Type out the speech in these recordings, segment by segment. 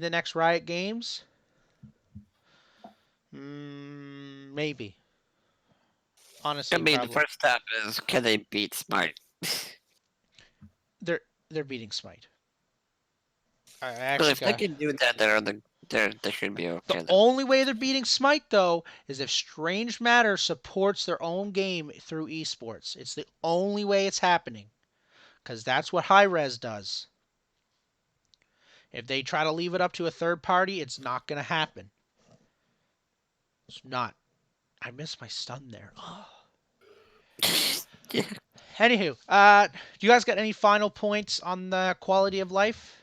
the next Riot Games? Maybe. I Honestly, mean, the probably. first step is can they beat Smite? They're beating Smite. I Well, actually if they got can do that, they're on they should be the okay then. only way they're beating Smite though is if Strange Matter supports their own game through esports. It's the only way it's happening because that's what High Res does. If they try to leave it up to a third party, it's not going to happen. It's not. I missed my stun there. Yeah. Anywho, do you guys got any final points on the quality of life?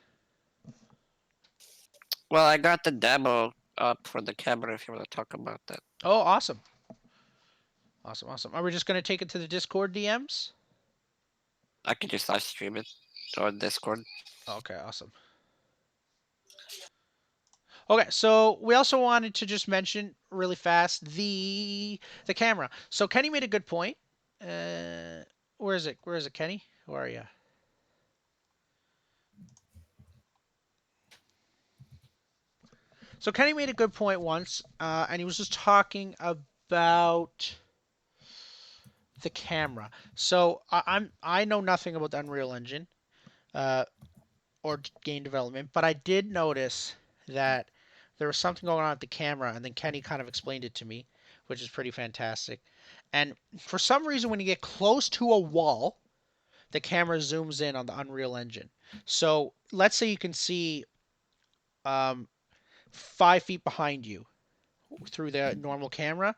Well, I got the demo up for the camera if you want to talk about that. Oh, awesome. Awesome, awesome. Are we just going to take it to the Discord DMs? I can just live stream it on Discord. Okay, awesome. Okay, so we also wanted to just mention really fast the camera. So Kenny made a good point. Uh, where is it? Where is it, Kenny? Where are you? So Kenny made a good point once, and he was just talking about the camera. So I know nothing about the Unreal Engine uh, or game development, but I did notice that there was something going on with the camera, and then Kenny kind of explained it to me, which is pretty fantastic. And for some reason, when you get close to a wall, the camera zooms in on the Unreal Engine. So let's say you can see 5 feet behind you through the normal camera.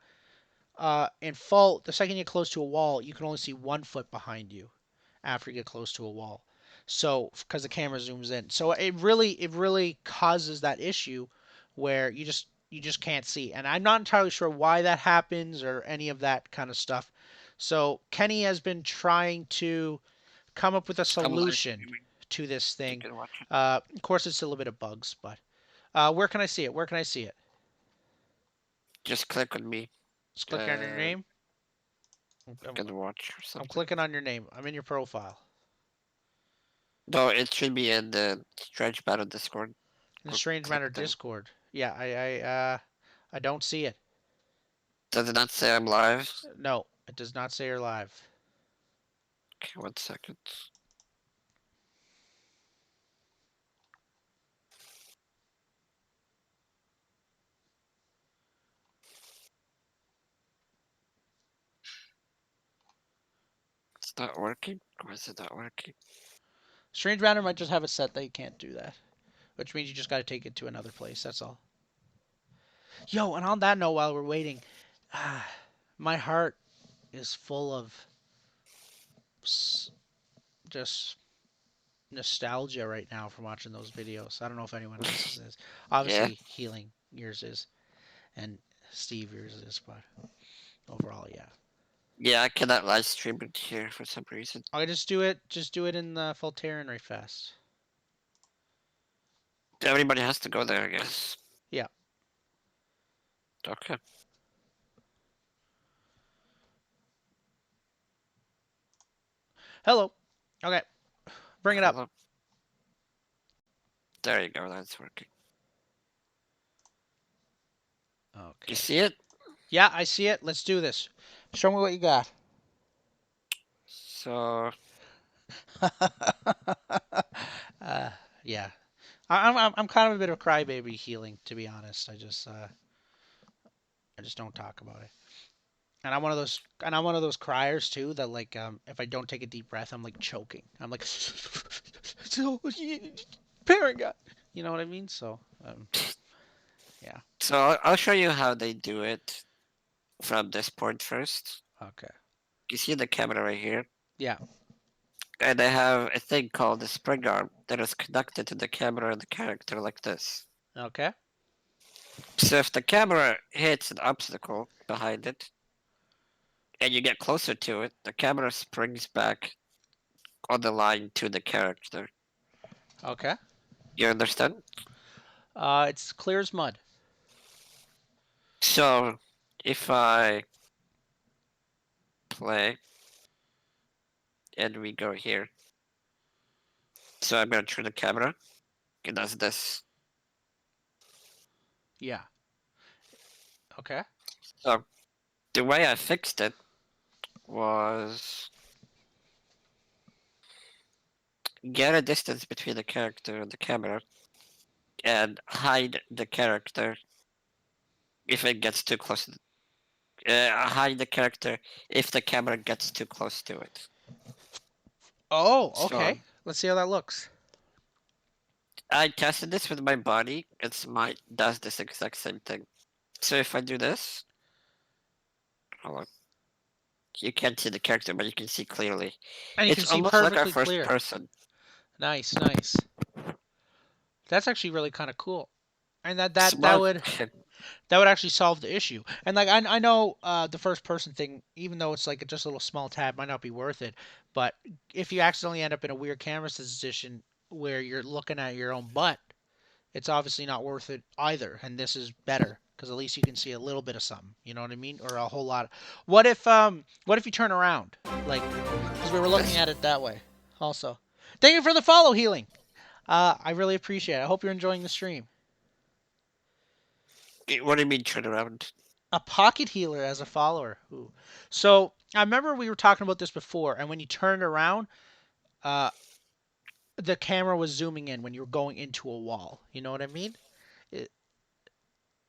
In Fault, the second you get close to a wall, you can only see 1 foot behind you after you get close to a wall. So because the camera zooms in, so it really causes that issue where you just can't see. And I'm not entirely sure why that happens or any of that kind of stuff. So Kenny has been trying to come up with a I'm live solution streaming. to this You thing. can watch it. Of course, it's still a bit of bugs, but where can I see it? Where can I see it? Just click on me. Just click on your You name. I'm, can watch or I'm something. clicking on your name. I'm in your profile. No, it should be in the Stretch Battle Discord. In the Go Strange click Matter there. Discord. Yeah, I don't see it. Does it not say I'm live? No, it does not say you're live. Okay, 1 second. It's not working? Or is it not working? Strange Matter might just have it set that you can't do that, which means you just got to take it to another place. That's all. Yo, and on that note, while we're waiting, ah, my heart is full of just nostalgia right now from watching those videos. I don't know if anyone else's is. Yeah. Obviously, healing yours is, and Steve yours is, but overall, yeah. Yeah, I cannot live stream it here for some reason. I'll just do it. Just do it in the Faultarian right fast. Everybody has to go there, I guess. Yeah. Okay. Hello. Okay. Bring it up. Hello. There you go, that's working. You Okay. see it? Yeah, I see it. Let's do this. Show me what you got. So, uh, yeah. I'm kind of a bit of a crybaby healing, to be honest. I just don't talk about it. And I'm one of those criers too that like if I don't take a deep breath, I'm like choking. I'm like so parent God. You know what I mean? So yeah. I'll show you how they do it from this point first. Okay. You see the camera right here? Yeah. And they have a thing called the spring arm that is connected to the camera and the character like this. Okay. So if the camera hits an obstacle behind it, and you get closer to it, the camera springs back on the line to the character. Okay. You understand? It's clear as mud. So if I play and we go here, so I'm gonna turn the camera. It does this. Yeah. Okay. So the way I fixed it was get a distance between the character and the camera and hide the character if it gets too close. Hide the character if the camera gets too close to it. Oh, So okay. Let's see how that looks. I tested this with my body. It's my does this exact same thing. So if I do this, hold on, you can't see the character, but you can see clearly. And you It's can see almost like our perfectly first clear. person. Nice, nice. That's actually really kind of cool. And Smart. that would actually solve the issue. And like I know the first person thing, even though it's like just a little small tab, might not be worth it. But if you accidentally end up in a weird camera position where you're looking at your own butt, it's obviously not worth it either. And this is better because at least you can see a little bit of something. You know what I mean? Or a whole lot. What if you turn around? Like because we were looking This. at it that way. Also, thank you for the follow healing. I really appreciate it. I hope you're enjoying the stream. What do you mean turn around? A pocket healer as a follower. Ooh. So I remember we were talking about this before, and when you turned around, uh, the camera was zooming in when you were going into a wall. You know what I mean? It,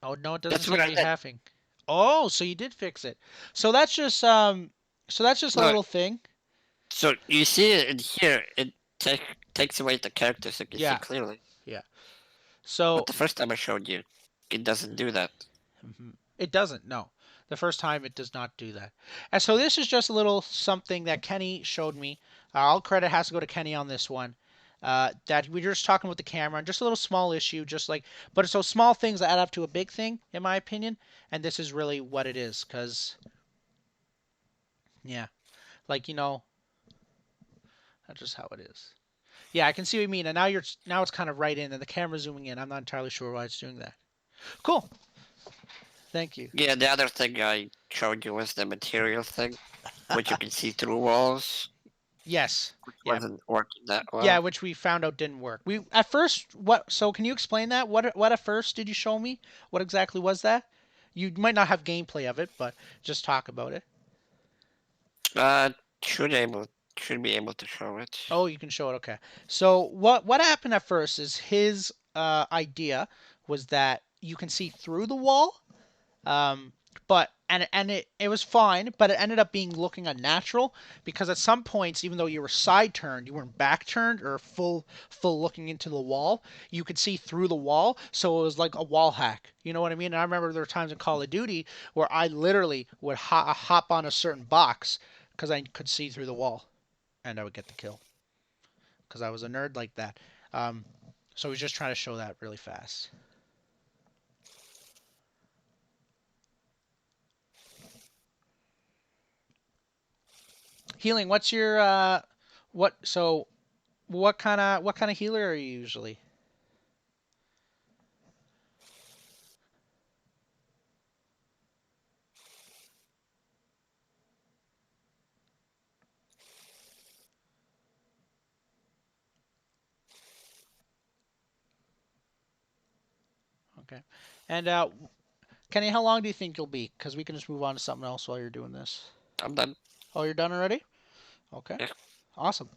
oh no, it doesn't That's what seem to I be did. having. Oh, so you did fix it. So that's just a Look, little thing. so you see it in here. It take, takes away the character so you can see Yeah, clearly. yeah. But So the first time I showed you, it doesn't do that. mhm. It doesn't. No, the first time it does not do that. And so this is just a little something that Kenny showed me. All credit has to go to Kenny on this one. That we were just talking with the camera, and just a little small issue, just like, but it's those small things that add up to a big thing, in my opinion. And this is really what it is, cause yeah, like that's just how it is. Yeah, I can see what you mean. And now it's kind of right in, and the camera's zooming in. I'm not entirely sure why it's doing that. Cool. Thank you. Yeah, the other thing I showed you was the material thing, which you can see through walls, Yes. which Yeah. wasn't working that Yeah, well. which we found out didn't work. We at first what so can you explain that? What at first did you show me? What exactly was that? You might not have gameplay of it, but just talk about it. Uh, should able should be able to show it. Oh, you can show it. Okay. So what happened at first is his idea was that you can see through the wall. Um, but it was fine, but it ended up being looking unnatural because at some points, even though you were side turned, you weren't back turned or full looking into the wall. You could see through the wall, so it was like a wall hack. You know what I mean? And I remember there were times in Call of Duty where I literally would hop on a certain box because I could see through the wall and I would get the kill because I was a nerd like that. Um, so I was just trying to show that really fast. Healing, what's your what so what kind of healer are you usually? Okay. And Kenny, how long do you think you'll be? Because we can just move on to something else while you're doing this. I'm done. Oh, you're done already? Okay. Yeah. Awesome.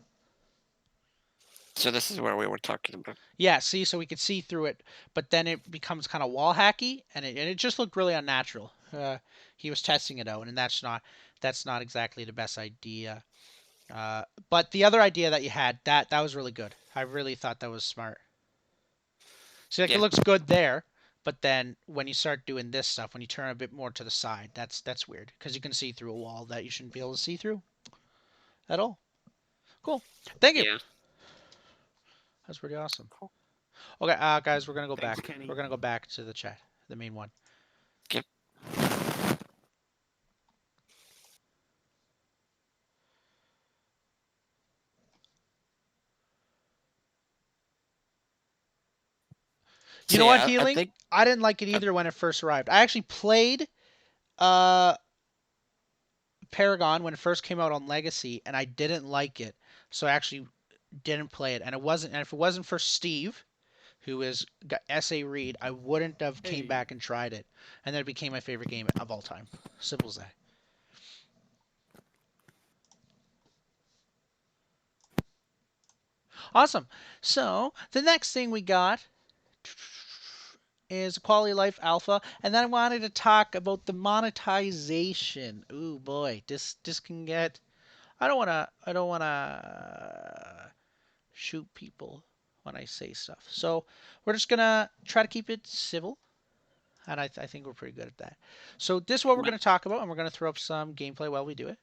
So this is where we were talking about. Yeah, see, so we could see through it, but then it becomes kind of wall hacky, and it just looked really unnatural. He was testing it out, and that's not exactly the best idea. But the other idea that you had, that was really good. I really thought that was smart. See, like it Yeah, looks good there, but then when you start doing this stuff, when you turn a bit more to the side, that's weird because you can see through a wall that you shouldn't be able to see through at all. Cool. Thank you. yeah. That's pretty awesome. Cool. Okay, guys, we're gonna go Thanks, back. Kenny. We're gonna go back to the chat, the main one. Yep. You So know what, yeah, I healing? think I didn't like it uh, either when it first arrived. I actually played uh Paragon when it first came out on Legacy, and I didn't like it, so I actually didn't play it. And it wasn't. And if it wasn't for Steve, who is got SA Reed, I wouldn't have came Hey, back and tried it, and then it became my favorite game of all time. Simple as that. Awesome. So the next thing we got is Quality of Life Alpha, and then I wanted to talk about the monetization. Ooh boy, this can get. I don't wanna shoot people when I say stuff. So we're just gonna try to keep it civil, and I think we're pretty good at that. So this is what we're ma- gonna talk about, and we're gonna throw up some gameplay while we do it.